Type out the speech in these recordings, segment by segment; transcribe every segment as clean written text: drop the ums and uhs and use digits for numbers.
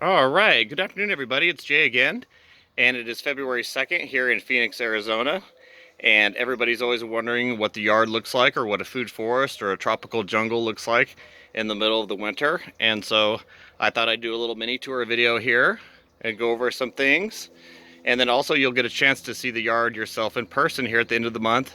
All right, good afternoon, everybody. It's Jay again, and it is February 2nd here in Phoenix, Arizona. And everybody's always wondering what the yard looks like, or what a food forest or a tropical jungle looks like in the middle of the winter. And so I thought I'd do a little mini tour video here and go over some things. And then also you'll get a chance to see the yard yourself in person here at the end of the month.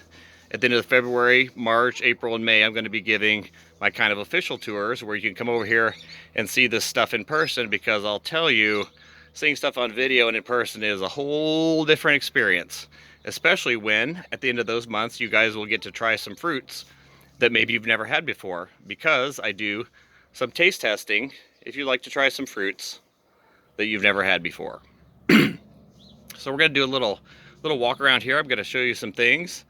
At the end of February, March, April, and May, I'm going to be giving my kind of official tours where you can come over here and see this stuff in person, because I'll tell you, seeing stuff on video and in person is a whole different experience, especially when at the end of those months you guys will get to try some fruits that maybe you've never had before, because I do some taste testing if you like to try some fruits that you've never had before. So we're going to do a little walk around here. I'm going to show you some things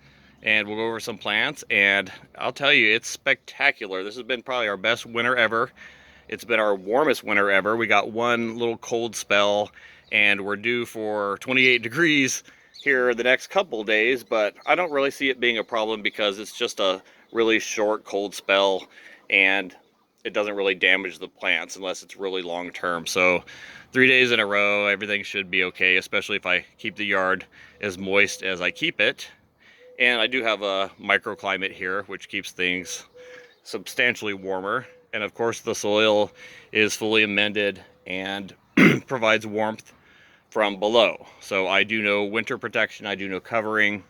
and we'll go over some plants, and I'll tell you, it's spectacular. This has been probably our best winter ever. It's been our warmest winter ever. We got one little cold spell and we're due for 28 degrees here the next couple days, but I don't really see it being a problem because it's just a really short cold spell and it doesn't really damage the plants unless it's really long term. So 3 days in a row, everything should be okay, especially if I keep the yard as moist as I keep it. And I do have a microclimate here, which keeps things substantially warmer. And of course the soil is fully amended and provides warmth from below. So I do know winter protection, I do know covering,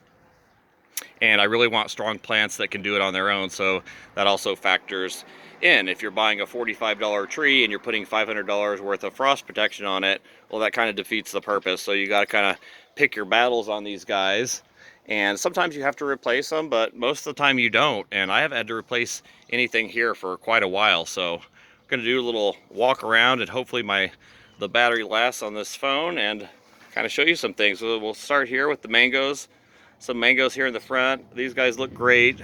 and I really want strong plants that can do it on their own. So that also factors in. If you're buying a $45 tree and you're putting $500 worth of frost protection on it, well, that kind of defeats the purpose. So you got to kind of pick your battles on these guys. And sometimes you have to replace them, but most of the time you don't. And I haven't had to replace anything here for quite a while. So I'm going to do a little walk around, and hopefully the battery lasts on this phone, and kind of show you some things. So we'll start here with the mangoes. Some mangoes here in the front. These guys look great.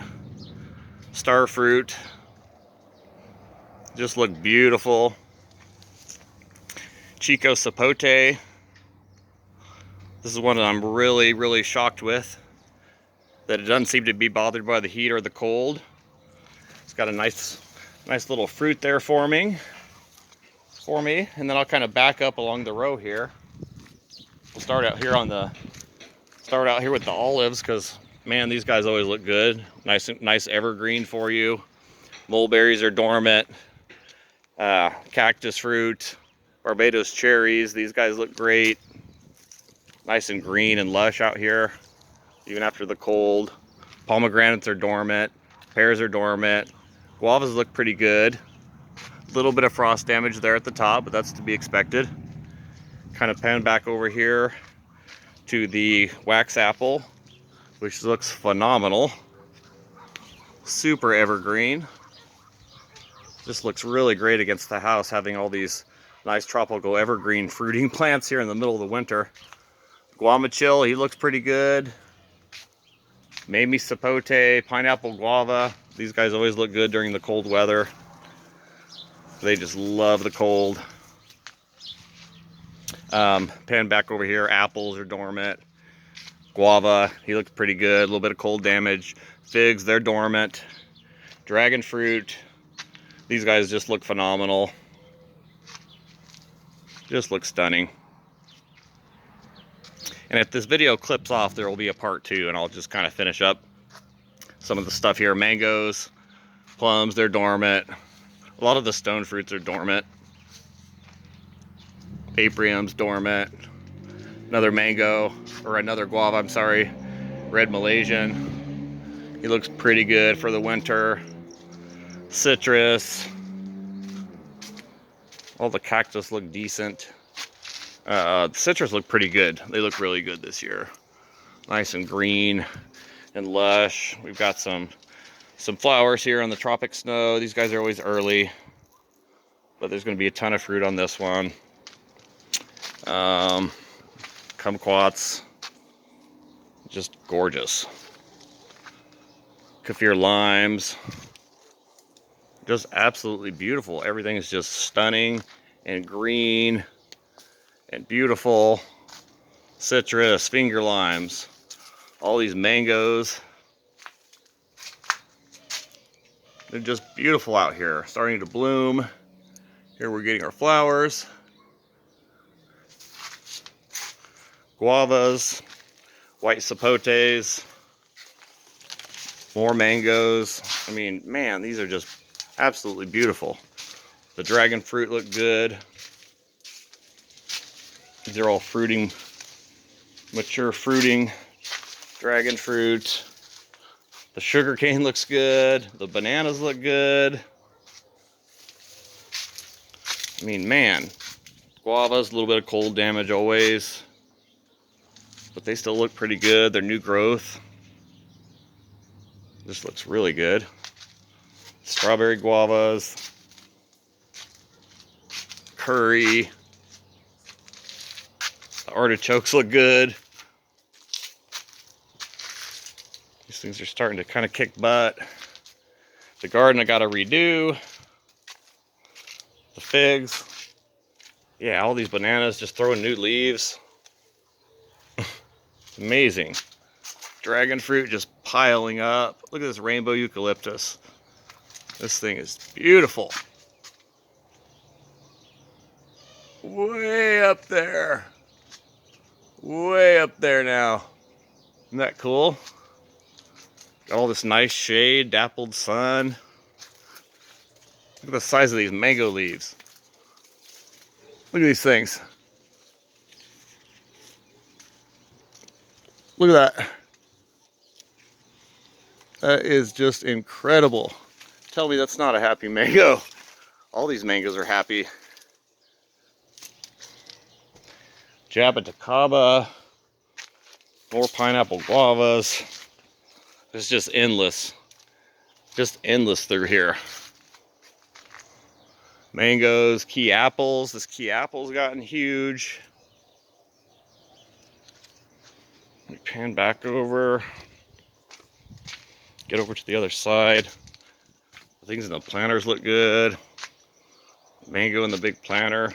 Star fruit. Just look beautiful. Chico sapote. This is one that I'm really shocked with, that it doesn't seem to be bothered by the heat or the cold. It's got a nice little fruit there forming for me. And then I'll kind of back up along the row here. We'll start out here with the olives, because man, these guys always look good. Nice evergreen for you. Mulberries are dormant. Cactus fruit, Barbados cherries. These guys look great. Nice and green and lush out here, even after the cold. Pomegranates are dormant. Pears are dormant. Guavas look pretty good. A little bit of frost damage there at the top, but that's to be expected. Kind of pan back over here to the wax apple, which looks phenomenal. Super evergreen. Just looks really great against the house, having all these nice tropical evergreen fruiting plants here in the middle of the winter. Guamachill, he looks pretty good. Mamie sapote, pineapple guava. These guys always look good during the cold weather. They just love the cold. Pan back over here, apples are dormant. Guava, he looks pretty good. A little bit of cold damage. Figs, they're dormant. Dragon fruit, these guys just look phenomenal. Just look stunning. And if this video clips off, there will be a part 2, and I'll just kind of finish up some of the stuff here. Mangoes, plums, they're dormant. A lot of the stone fruits are dormant. Aprium's dormant. Another mango, or another guava, I'm sorry. Red Malaysian. He looks pretty good for the winter. Citrus. All the cactus look decent. The citrus look pretty good. They look really good this year. Nice and green and lush. We've got some flowers here on the tropic snow. These guys are always early, but there's going to be a ton of fruit on this one. Kumquats, just gorgeous. Kaffir limes, just absolutely beautiful. Everything is just stunning and green and beautiful. Citrus, finger limes, all these mangoes. They're just beautiful out here, starting to bloom. Here we're getting our flowers. guavas, white sapotes, more mangoes. I mean, man, these are just absolutely beautiful. The dragon fruit look good. These are all fruiting, mature fruiting dragon fruit. The sugar cane looks good. The bananas look good. I mean, man, guavas, a little bit of cold damage always, but they still look pretty good. They're new growth. This looks really good. Strawberry guavas, curry. The artichokes look good. These things are starting to kind of kick butt. The garden I gotta redo. The figs. Yeah, all these bananas just throwing new leaves. Amazing. Dragon fruit just piling up. Look at this rainbow eucalyptus. This thing is beautiful. Way up there. Way up there now. Isn't that cool? Got all this nice shade, dappled sun. Look at the size of these mango leaves. Look at these things. Look at that. That is just incredible. Tell me that's not a happy mango. All these mangoes are happy. Jaboticaba. More pineapple guavas. It's just endless. Just endless through here. Mangoes, key apples. This key apple's gotten huge. Let me pan back over. Get over to the other side. The things in the planters look good. Mango in the big planter.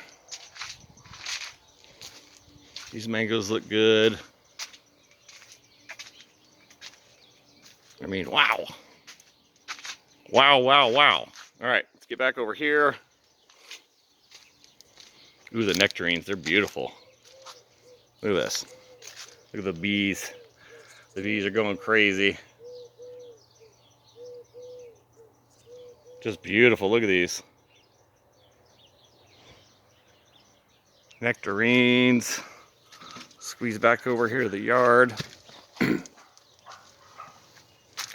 These mangoes look good. I mean, wow. Wow, wow, wow. All right, let's get back over here. Ooh, the nectarines, they're beautiful. Look at this. Look at the bees. The bees are going crazy. Just beautiful, look at these. Nectarines. Squeeze back over here to the yard.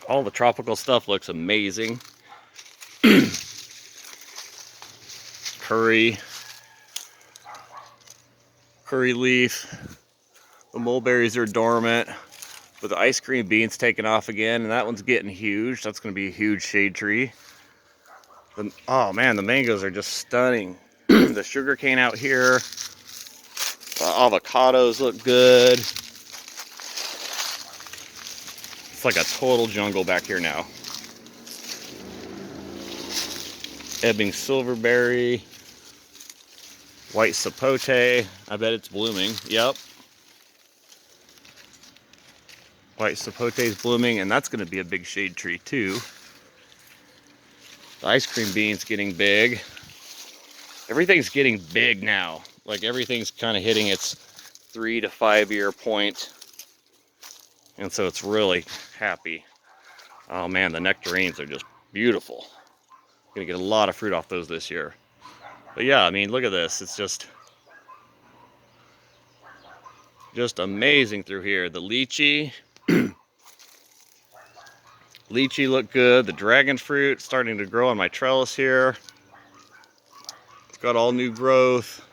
All the tropical stuff looks amazing. Curry leaf. The mulberries are dormant, but the ice cream beans taking off again, and that one's getting huge. That's going to be a huge shade tree. Oh man, the mangoes are just stunning. The sugar cane out here. The avocados look good. It's like a total jungle back here now. Ebbing silverberry. White sapote. I bet it's blooming. Yep. White sapote is blooming, and that's going to be a big shade tree too. The ice cream bean's getting big. Everything's getting big now. Like everything's kind of hitting its 3 to 5 year point. And so it's really happy. Oh man, the nectarines are just beautiful. Gonna get a lot of fruit off those this year. But yeah, I mean, look at this. It's just amazing through here. The lychee. Lychee look good. The dragon fruit starting to grow on my trellis here. It's got all new growth.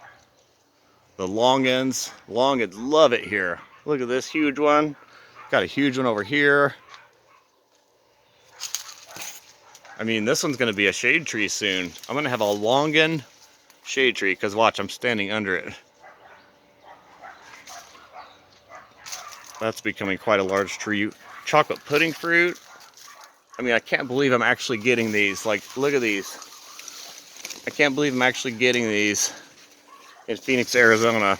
The longans. Longans love it here. Look at this huge one. Got a huge one over here. I mean, this one's going to be a shade tree soon. I'm going to have a longan shade tree because watch, I'm standing under it. That's becoming quite a large tree. Chocolate pudding fruit. I mean, I can't believe I'm actually getting these. Like, look at these. I can't believe I'm actually getting these in Phoenix, Arizona.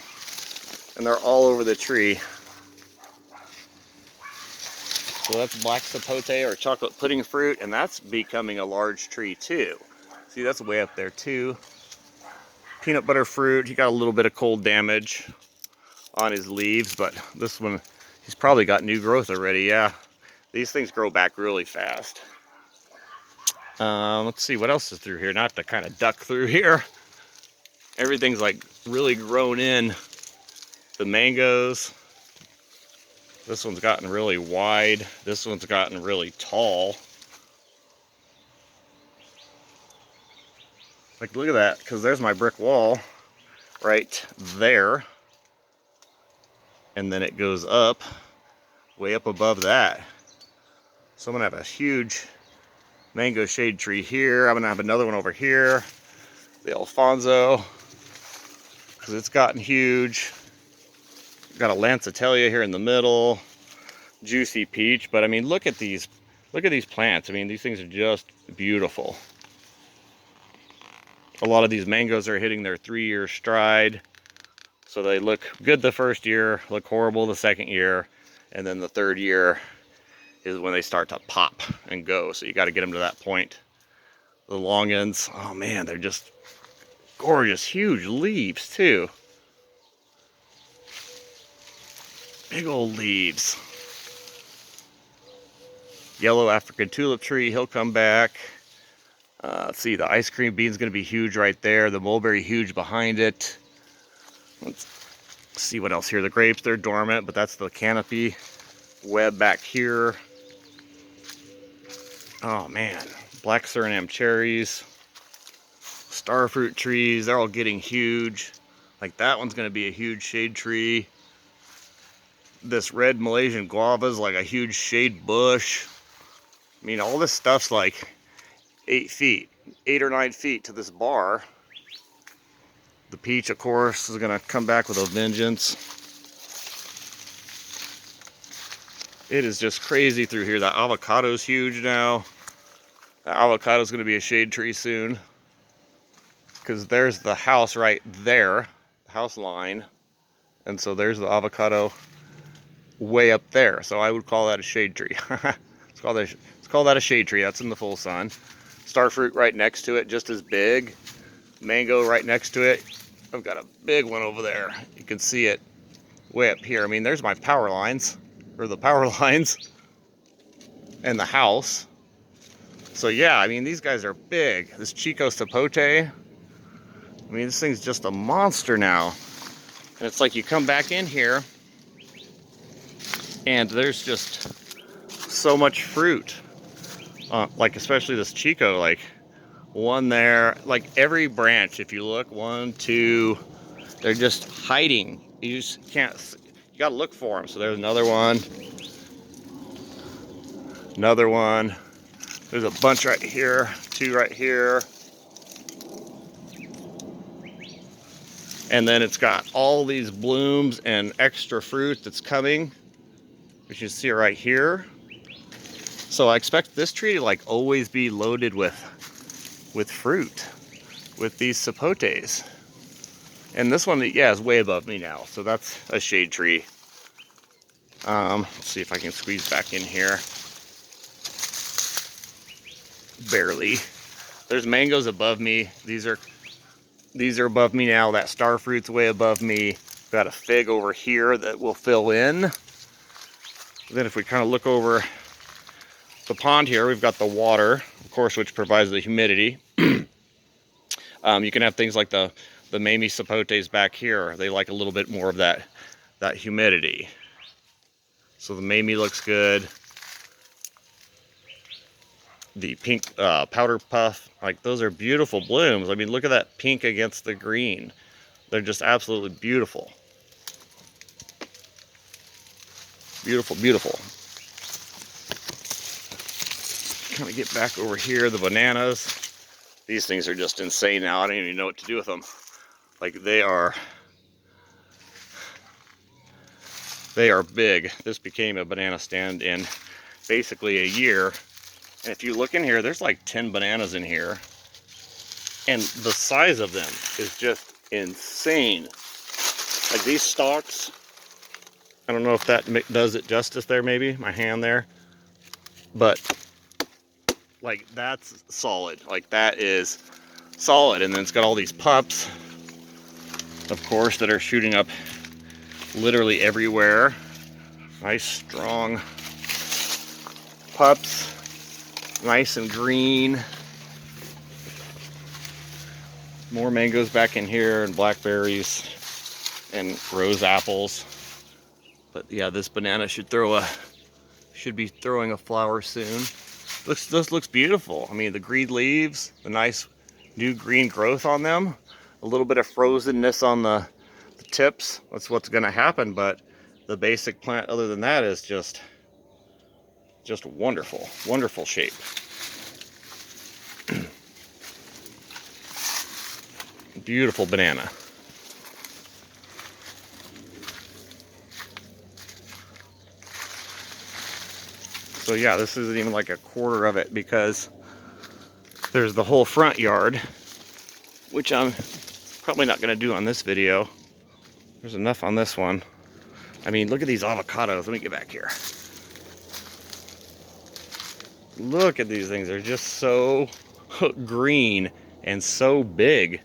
And they're all over the tree. So that's black sapote or chocolate pudding fruit, and that's becoming a large tree too. See, that's way up there too. Peanut butter fruit, you got a little bit of cold damage. on his leaves, but this one, he's probably got new growth already. Yeah, these things grow back really fast. Let's see what else is through here. Not to kind of duck through here. Everything's like really grown in. The mangoes. This one's gotten really wide. This one's gotten really tall. Like, look at that, because there's my brick wall right there. And then it goes up, way up above that. So I'm gonna have a huge mango shade tree here. I'm gonna have another one over here, the Alfonso, because it's gotten huge. Got a Lancetella here in the middle, juicy peach. But I mean, look at these plants. I mean, these things are just beautiful. A lot of these mangoes are hitting their 3-year stride. So they look good the first year, look horrible the second year, and then the third year is when they start to pop and go. So you got to get them to that point. The long ends, oh man, they're just gorgeous, huge leaves too. Big old leaves. Yellow African tulip tree, he'll come back. Let's see, the ice cream bean's going to be huge right there. The mulberry huge behind it. Let's see what else here. The grapes, they're dormant, but that's the canopy web back here. Oh man, black Suriname cherries, starfruit trees, they're all getting huge. Like that one's going to be a huge shade tree. This red Malaysian guava is like a huge shade bush. I mean, all this stuff's like 8 or 9 feet to this bar. The peach, of course, is going to come back with a vengeance. It is just crazy through here. The avocado's huge now. The avocado's going to be a shade tree soon. Because there's the house right there. The house line. And so there's the avocado way up there. So I would call that a shade tree. Let's call that a shade tree. That's in the full sun. Starfruit right next to it, just as big. Mango right next to it. I've got a big one over there. You can see it way up here. I mean, there's my power lines, or the power lines, and the house. So yeah, I mean, these guys are big. This Chico Sapote, I mean, this thing's just a monster now. And it's like you come back in here, and there's just so much fruit. Like especially this Chico, like one there, like every branch, if you look, 1, 2, they're just hiding. You just can't, you gotta look for them. So there's another one. Another one. There's a bunch right here, 2 right here. And then it's got all these blooms and extra fruit that's coming. You can see it right here. So I expect this tree to like always be loaded with fruit, with these sapotes. And this one, yeah, is way above me now. So that's a shade tree. Let's see if I can squeeze back in here. Barely. There's mangoes above me. These are above me now. That starfruit's way above me. Got a fig over here that will fill in. Then if we kind of look over the pond here, we've got the water, of course, which provides the humidity. You can have things like the Mamie sapotes back here. They like a little bit more of that humidity. So the Mamie looks good. The pink powder puff, like those are beautiful blooms. I mean, look at that pink against the green. They're just absolutely beautiful. Beautiful, beautiful. Kind of get back over here, the bananas. These things are just insane now. I don't even know what to do with them. Like they are big. This became a banana stand in basically a year. And if you look in here, there's like 10 bananas in here. And the size of them is just insane. Like these stalks, I don't know if that does it justice there, maybe, my hand there. But like that's solid. Like that is solid. And then it's got all these pups, of course, that are shooting up literally everywhere. Nice strong pups, nice and green. More mangoes back in here, and blackberries and rose apples. But yeah, this banana should be throwing a flower soon. This looks beautiful. I mean, the green leaves, the nice new green growth on them, a little bit of frozenness on the tips. That's what's going to happen, but the basic plant other than that is just wonderful. Wonderful shape. Beautiful banana. So yeah, this isn't even like a quarter of it, because there's the whole front yard, which I'm probably not going to do on this video. There's enough on this one. I mean, look at these avocados. Let me get back here. Look at these things. They're just so green and so big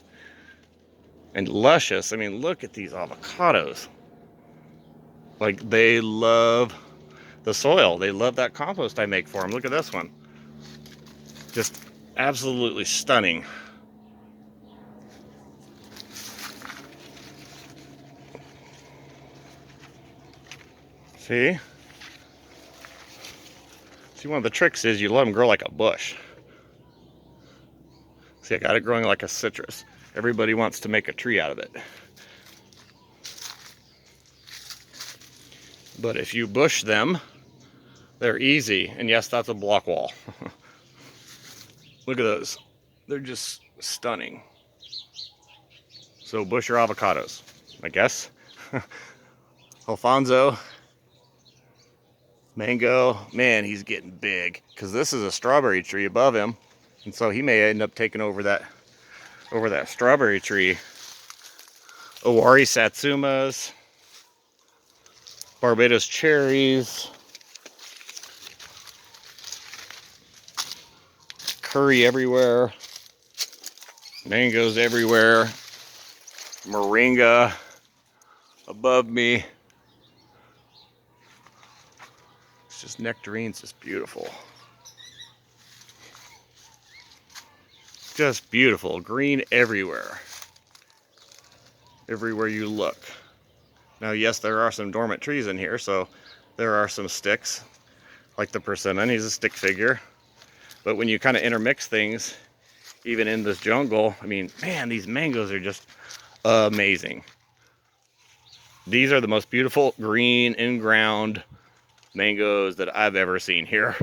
and luscious. I mean, look at these avocados. Like, they love the soil. They love that compost I make for them. Look at this one. Just absolutely stunning. See? See, one of the tricks is you let them grow like a bush. See, I got it growing like a citrus. Everybody wants to make a tree out of it. But if you bush them, they're easy. And yes, that's a block wall. Look at those. They're just stunning. So bush your avocados, I guess. Alfonso, mango, man, he's getting big, because this is a strawberry tree above him, and so he may end up taking over that strawberry tree. Owari satsumas, Barbados cherries, curry everywhere, mangoes everywhere, moringa above me. It's just nectarines, just beautiful. Just beautiful. Green everywhere. Everywhere you look. Now, yes, there are some dormant trees in here, so there are some sticks, like the persimmon. He's a stick figure. But when you kind of intermix things, even in this jungle, I mean, man, these mangoes are just amazing. These are the most beautiful green in-ground mangoes that I've ever seen here.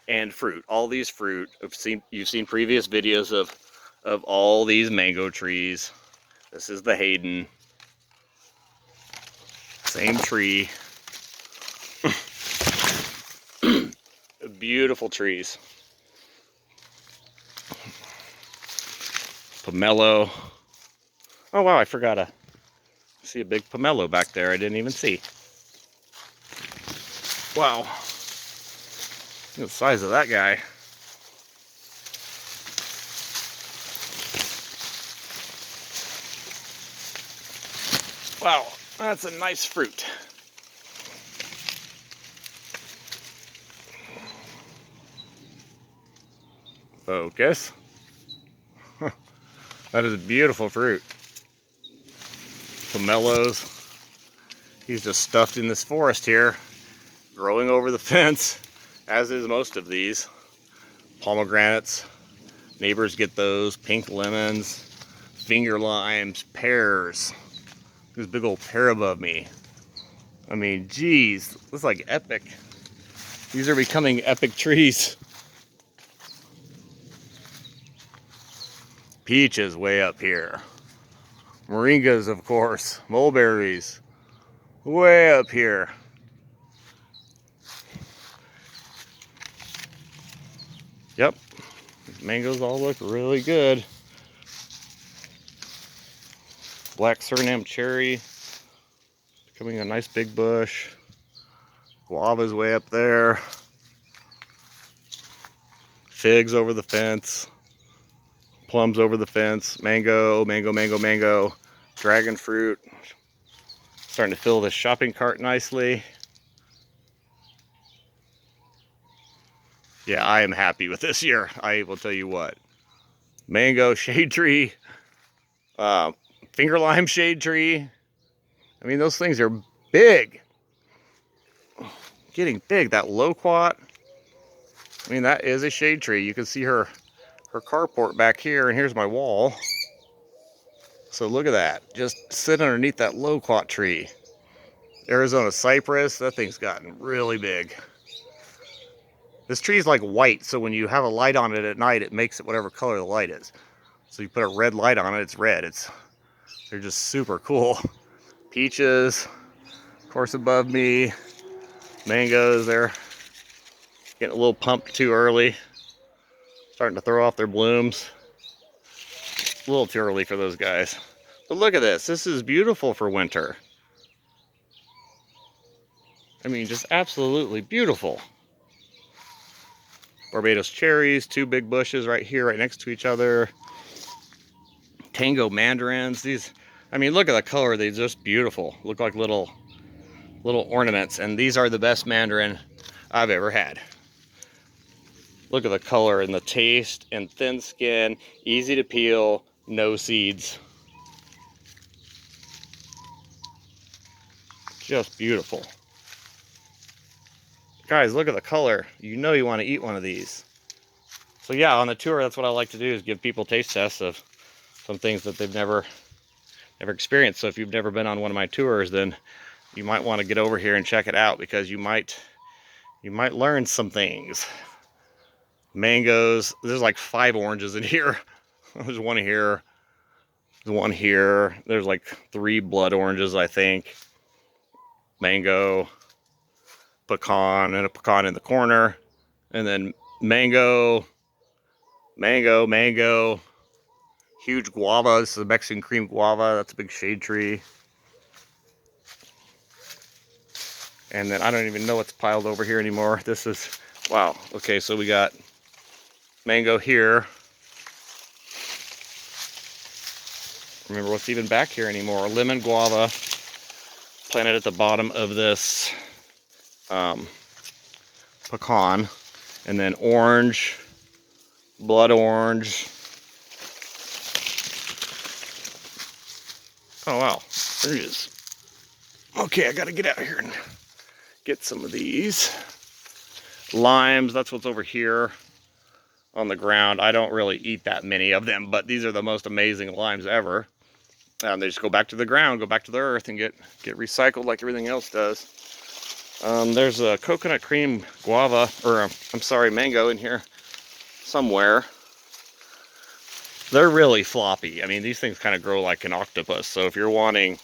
And fruit, all these fruit. You've seen previous videos of all these mango trees. This is the Hayden. Same tree. Beautiful trees. Pomelo. Oh wow, I forgot to see a big pomelo back there. I didn't even see. Wow. Look at the size of that guy. Wow, that's a nice fruit. Focus. That is beautiful fruit. Pomelos. He's just stuffed in this forest here, growing over the fence, as is most of these. Pomegranates. Neighbors get those. Pink lemons. Finger limes. Pears. There's a big old pear above me. I mean, geez, this is like epic. These are becoming epic trees. Peaches way up here. Moringas, of course. Mulberries. Way up here. Yep. These mangoes all look really good. Black Suriname cherry. Becoming a nice big bush. Guava's way up there. Figs over the fence. Plums over the fence. Mango, mango, mango, mango. Dragon fruit. Starting to fill this shopping cart nicely. Yeah, I am happy with this year. I will tell you what. Mango shade tree, finger lime shade tree. I mean, those things are big. Getting big. That loquat. I mean, that is a shade tree. You can see her carport back here, and here's my wall. So look at that. Just sitting underneath that loquat tree. Arizona cypress. That thing's gotten really big. This tree is like white, so when you have a light on it at night, it makes it whatever color the light is. So you put a red light on it, it's red. They're just super cool. Peaches, of course, above me. Mangoes, they're getting a little pumped too early. Starting to throw off their blooms. A little too early for those guys. But look at this. This is beautiful for winter. I mean, just absolutely beautiful. Barbados cherries, 2 big bushes right here, right next to each other. Tango mandarins. These, I mean, look at the color. They're just beautiful. Look like little ornaments. And these are the best mandarin I've ever had. Look at the color and the taste and thin skin, easy to peel, no seeds. Just beautiful. Guys, look at the color. You know you want to eat one of these. So yeah, on the tour, that's what I like to do, is give people taste tests of some things that they've never experienced. So if you've never been on one of my tours, then you might want to get over here and check it out, because you might learn some things. Mangoes. There's like 5 oranges in here. There's one here. There's one here. There's like 3 blood oranges, I think. Mango, pecan, and a pecan in the corner. And then mango, mango, mango. Huge guava. This is a Mexican cream guava. That's a big shade tree. And then I don't even know what's piled over here anymore. This is, wow. Okay, so we got mango here. Remember what's even back here anymore. Lemon guava planted at the bottom of this pecan. And then orange, blood orange. Oh wow, there it is. Okay, I gotta get out here and get some of these. Limes, that's what's over here on the ground. I don't really eat that many of them, but these are the most amazing limes ever. They just go back to the ground, go back to the earth, and get recycled like everything else does. There's a coconut cream guava, or I'm sorry, mango in here somewhere. They're really floppy. I mean, these things kind of grow like an octopus. So if you're wanting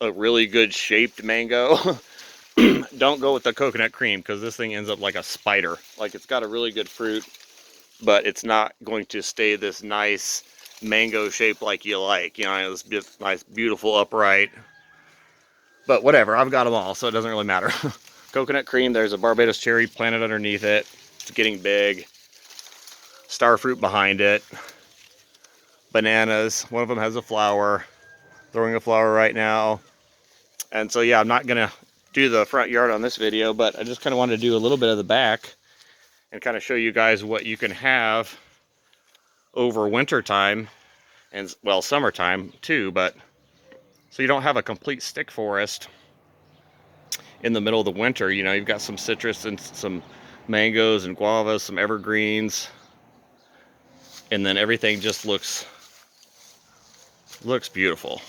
a really good shaped mango, don't go with the coconut cream, because this thing ends up like a spider. Like, it's got a really good fruit, but it's not going to stay this nice mango shape like you like. You know, this nice, beautiful, upright. But whatever, I've got them all, so it doesn't really matter. Coconut cream, there's a Barbados cherry planted underneath it. It's getting big. Star fruit behind it. Bananas, one of them has a flower. Throwing a flower right now. And so yeah, I'm not gonna do the front yard on this video, but I just kind of wanted to do a little bit of the back and kind of show you guys what you can have over winter time, and well, summertime too. But so you don't have a complete stick forest in the middle of the winter. You know, you've got some citrus and some mangoes and guavas, some evergreens, and then everything just looks beautiful.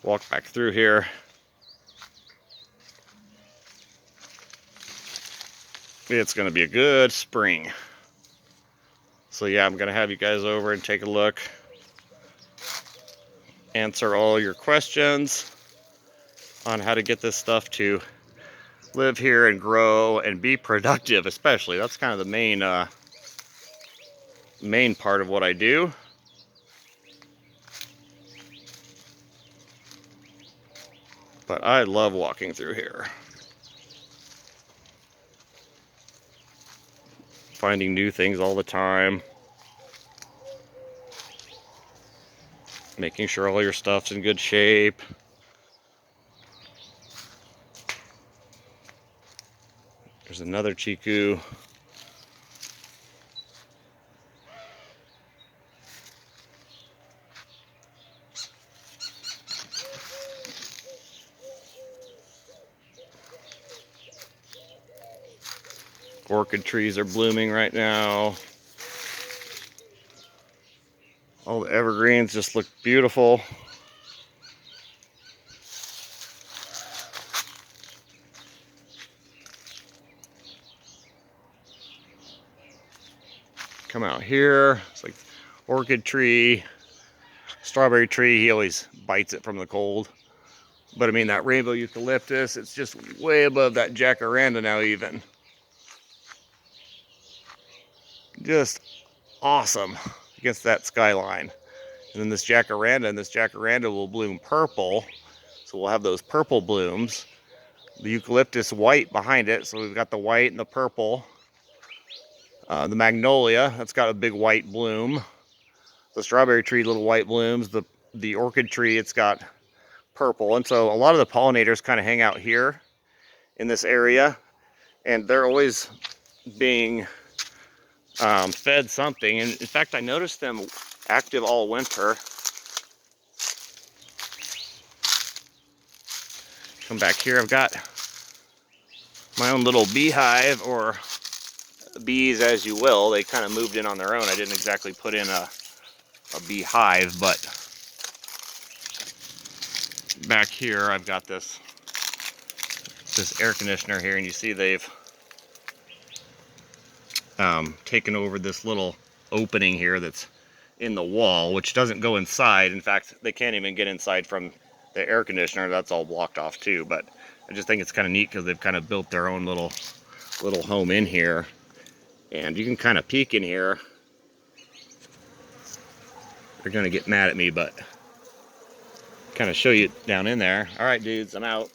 Walk back through here. It's going to be a good spring. So yeah, I'm going to have you guys over and take a look. Answer all your questions on how to get this stuff to live here and grow and be productive, especially. That's kind of the main part of what I do. But I love walking through here. Finding new things all the time. Making sure all your stuff's in good shape. There's another chiku. Orchid trees are blooming right now. All the evergreens just look beautiful. Come out here, it's like orchid tree, strawberry tree, he always bites it from the cold. But I mean, that rainbow eucalyptus, it's just way above that jacaranda now even. Just awesome against that skyline. And then this jacaranda will bloom purple. So we'll have those purple blooms. The eucalyptus white behind it, so we've got the white and the purple. The magnolia, that's got a big white bloom. The strawberry tree, little white blooms. The orchid tree, it's got purple. And so a lot of the pollinators kind of hang out here in this area, and they're always being fed something. And in fact, I noticed them active all winter. Come back here, I've got my own little beehive, or bees as you will. They kind of moved in on their own. I didn't exactly put in a beehive, but back here I've got this air conditioner here, and you see they've taken over this little opening here that's in the wall, which doesn't go inside. In fact, they can't even get inside from the air conditioner. That's all blocked off too. But I just think it's kind of neat because they've kind of built their own little home in here, and you can kind of peek in here. They're gonna get mad at me, but kind of show you down in there. All right, dudes, I'm out.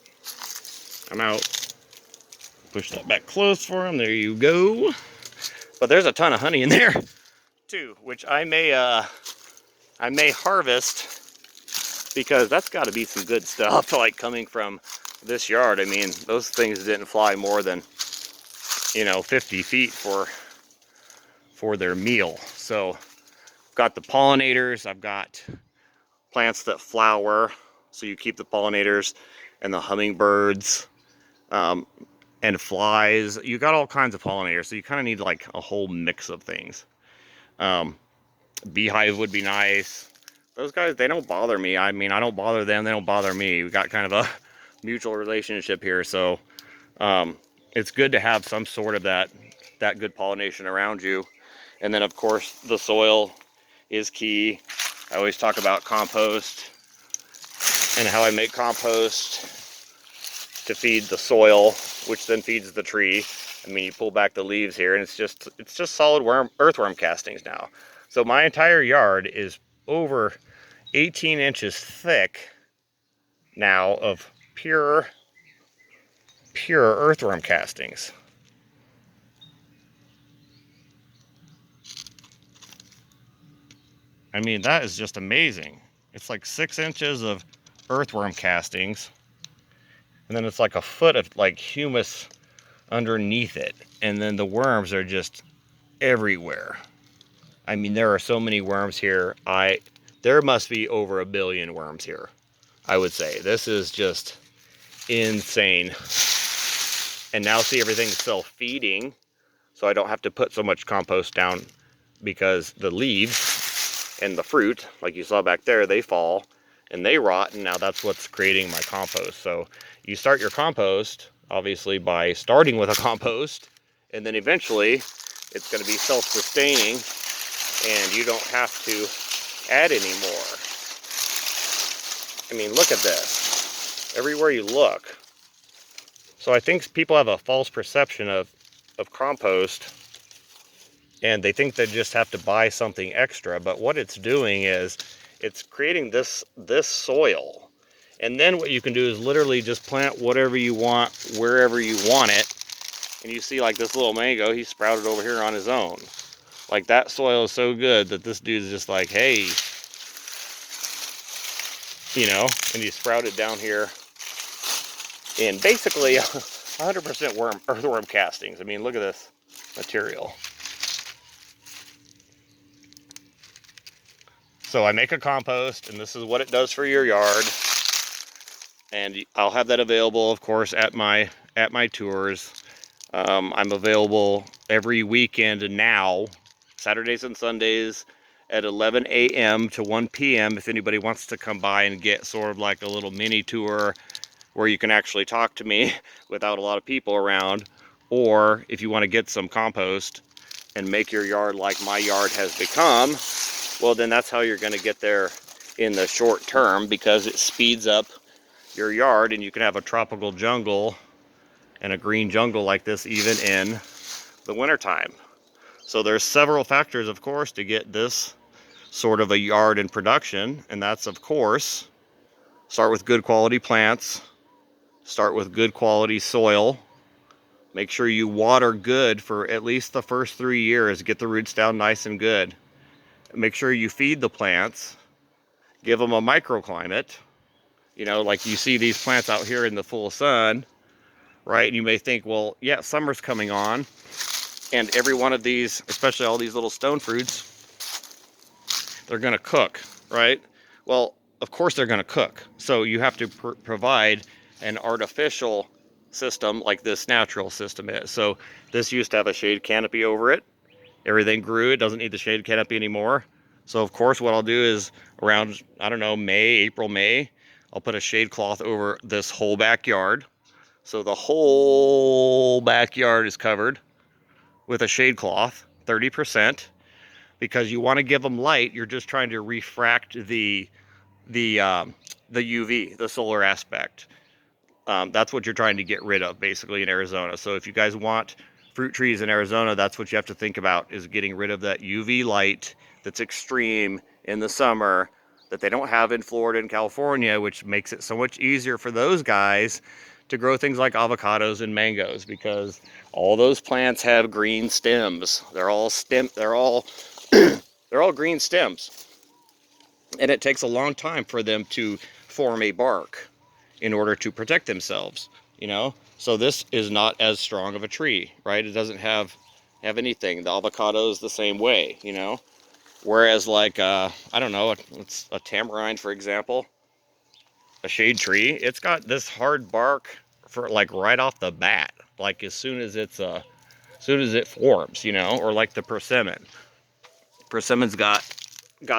Push that back close for them. There you go. But there's a ton of honey in there too, which I may harvest, because that's got to be some good stuff, like coming from this yard. I mean, those things didn't fly more than 50 feet for their meal. So I've got the pollinators, I've got plants that flower, so you keep the pollinators and the hummingbirds and flies. You got all kinds of pollinators, so you kind of need like a whole mix of things. Beehive would be nice. Those guys, they don't bother me. I mean, I don't bother them, they don't bother me. We got kind of a mutual relationship here, so it's good to have some sort of that good pollination around you. And then of course the soil is key. I always talk about compost and how I make compost to feed the soil, which then feeds the tree. I mean, you pull back the leaves here, and it's just solid earthworm castings now. So my entire yard is over 18 inches thick now of pure earthworm castings. I mean, that is just amazing. It's like 6 inches of earthworm castings, and then it's like a foot of like humus underneath it, and then the worms are just everywhere. I mean, there are so many worms here. There must be over 1 billion worms here, I would say. This is just insane. And now see, everything's self-feeding, so I don't have to put so much compost down, because the leaves and the fruit, like you saw back there, they fall and they rot, and now that's what's creating my compost. So you start your compost obviously by starting with a compost, and then eventually it's going to be self-sustaining and you don't have to add any more. I mean, look at this everywhere you look. So I think people have a false perception of compost, and they think they just have to buy something extra. But what it's doing is it's creating this soil. And then what you can do is literally just plant whatever you want, wherever you want it. And you see, like this little mango, he sprouted over here on his own. Like, that soil is so good that this dude's just like, hey, and he sprouted down here. And basically, 100% worm, earthworm castings. I mean, look at this material. So I make a compost, and this is what it does for your yard. And I'll have that available, of course, at my tours. I'm available every weekend now, Saturdays and Sundays at 11 a.m. to 1 p.m. if anybody wants to come by and get sort of like a little mini tour where you can actually talk to me without a lot of people around. Or if you want to get some compost and make your yard like my yard has become, well, then that's how you're going to get there in the short term, because it speeds up your yard and you can have a tropical jungle and a green jungle like this even in the wintertime. So there's several factors, of course, to get this sort of a yard in production, and that's, of course, start with good quality plants, start with good quality soil, make sure you water good for at least the first 3 years, get the roots down nice and good. Make sure you feed the plants, give them a microclimate. You know, like you see these plants out here in the full sun, right? And you may think, well, yeah, summer's coming on, and every one of these, especially all these little stone fruits, they're going to cook, right? Well, of course they're going to cook. So you have to provide an artificial system like this natural system is. So this used to have a shade canopy over it. Everything grew. It doesn't need the shade canopy anymore. So of course what I'll do is around, I don't know, April, May, I'll put a shade cloth over this whole backyard. So the whole backyard is covered with a shade cloth, 30%, because you want to give them light. You're just trying to refract the UV, the solar aspect. That's what you're trying to get rid of basically in Arizona. So if you guys want fruit trees in Arizona, that's what you have to think about, is getting rid of that UV light that's extreme in the summer that they don't have in Florida and California, which makes it so much easier for those guys to grow things like avocados and mangoes, because all those plants have green stems. They're all they're all green stems. And it takes a long time for them to form a bark in order to protect themselves, you know? So this is not as strong of a tree, right? It doesn't have anything. The avocado is the same way, you know? Whereas like, I don't know, it's a tamarind, for example, a shade tree, it's got this hard bark for like right off the bat, like as soon as it's, as soon as it forms, you know? Or like the persimmon. Persimmon's got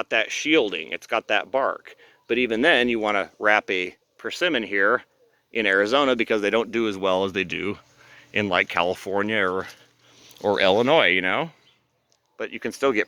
that shielding, it's got that bark. But even then, you want to wrap a persimmon here in Arizona because they don't do as well as they do in like California or Illinois, you know? But you can still get